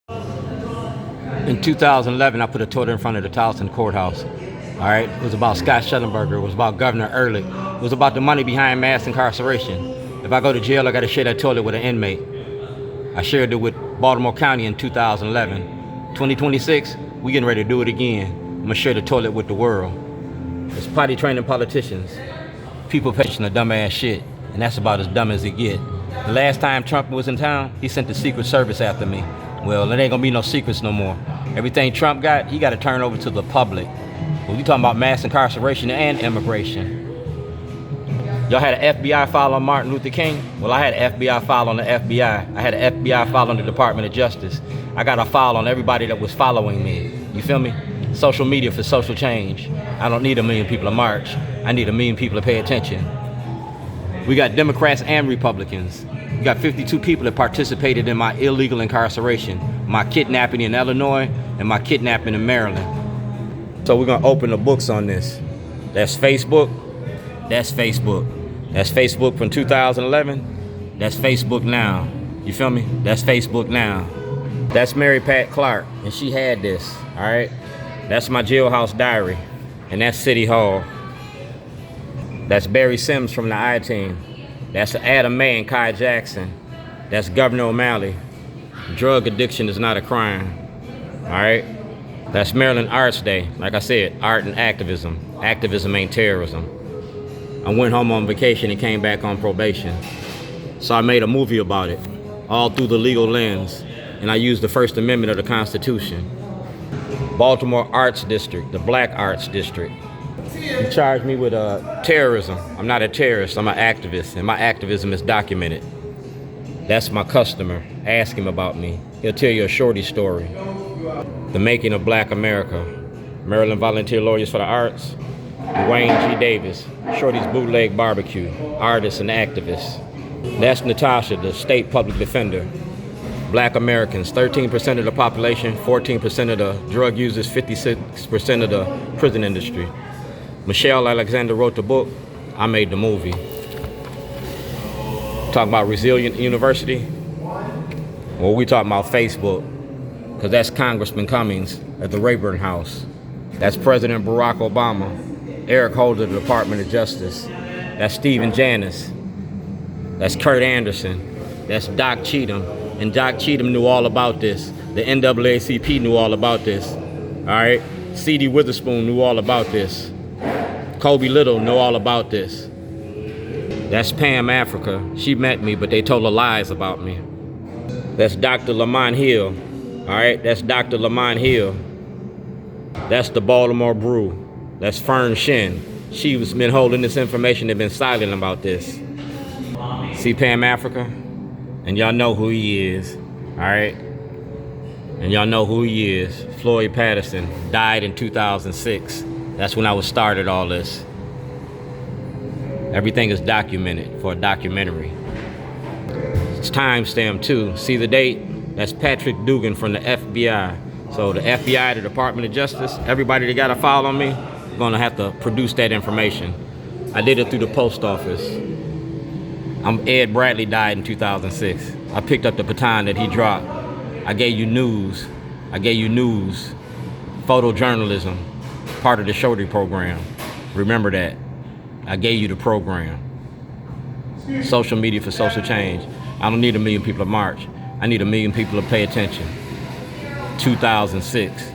In 2011, I put a toilet in front of the Towson courthouse. All right, it was about Scott Schellenberger. It was about Governor Ehrlich. It was about the money behind mass incarceration. If I go to jail, I got to share that toilet with an inmate. I shared it with Baltimore County in 2011. 2026, we getting ready to do it again. I'm gonna share the toilet with the world. It's potty training politicians. People pitching the dumbass shit, and that's about as dumb as it get. The last time Trump was in town, he sent the Secret Service after me. Well, it ain't gonna be no secrets no more. Everything Trump got, he got to turn over to the public. Well, we talking about mass incarceration and immigration. Y'all had an FBI file on Martin Luther King? Well, I had an FBI file on the FBI. I had an FBI file on the Department of Justice. I got a file on everybody that was following me. You feel me? Social media for social change. I don't need 1 million people to march. I need 1 million people to pay attention. We got Democrats and Republicans. We got 52 people that participated in my illegal incarceration, my kidnapping in Illinois and my kidnapping in Maryland. So we're gonna open the books on this. That's Facebook. That's Facebook. That's Facebook from 2011. That's Facebook now. You feel me? That's Facebook now. That's Mary Pat Clark, and she had this, all right? That's my jailhouse diary, and that's City Hall. That's Barry Sims from the I-Team. That's Adam May and Kai Jackson. That's Governor O'Malley. Drug addiction is not a crime, all right? That's Maryland Arts Day. Like I said, art and activism. Activism ain't terrorism. I went home on vacation and came back on probation. So I made a movie about it, all through the legal lens, and I used the First Amendment of the Constitution. Baltimore Arts District, the Black Arts District. You charged me with terrorism. I'm not a terrorist, I'm an activist, and my activism is documented. That's my customer. Ask him about me. He'll tell you a shorty story. The Making of Black America. Maryland Volunteer Lawyers for the Arts. Wayne G. Davis, Shorty's Bootleg Barbecue, artist and activist. That's Natasha, the state public defender. Black Americans, 13% of the population, 14% of the drug users, 56% of the prison industry. Michelle Alexander wrote the book, I made the movie. Talk about Resilient University. Well, we talking about Facebook, because that's Congressman Cummings at the Rayburn House. That's President Barack Obama. Eric Holder, the Department of Justice. That's Stephen Janis. That's Kurt Anderson. That's Doc Cheatham. And Doc Cheatham knew all about this. The NAACP knew all about this. All right? C.D. Witherspoon knew all about this. Kobe Little knew all about this. That's Pam Africa. She met me, but they told her lies about me. That's Dr. Lamont Hill. All right? That's Dr. Lamont Hill. That's the Baltimore Brew. That's Fern Shin. She's been holding this information and been silent about this. See Pam Africa? And y'all know who he is, all right? And y'all know who he is. Floyd Patterson died in 2006. That's when I was started all this. Everything is documented for a documentary. It's timestamped too. See the date? That's Patrick Dugan from the FBI. So the FBI, the Department of Justice, everybody that got a file on me, gonna have to produce that information. I did it through the post office. Ed Bradley died in 2006. I picked up the baton that he dropped. I gave you news. I gave you news. Photojournalism, part of the Shorty program. Remember that. I gave you the program. Social media for social change. I don't need 1 million people to march. I need 1 million people to pay attention. 2006.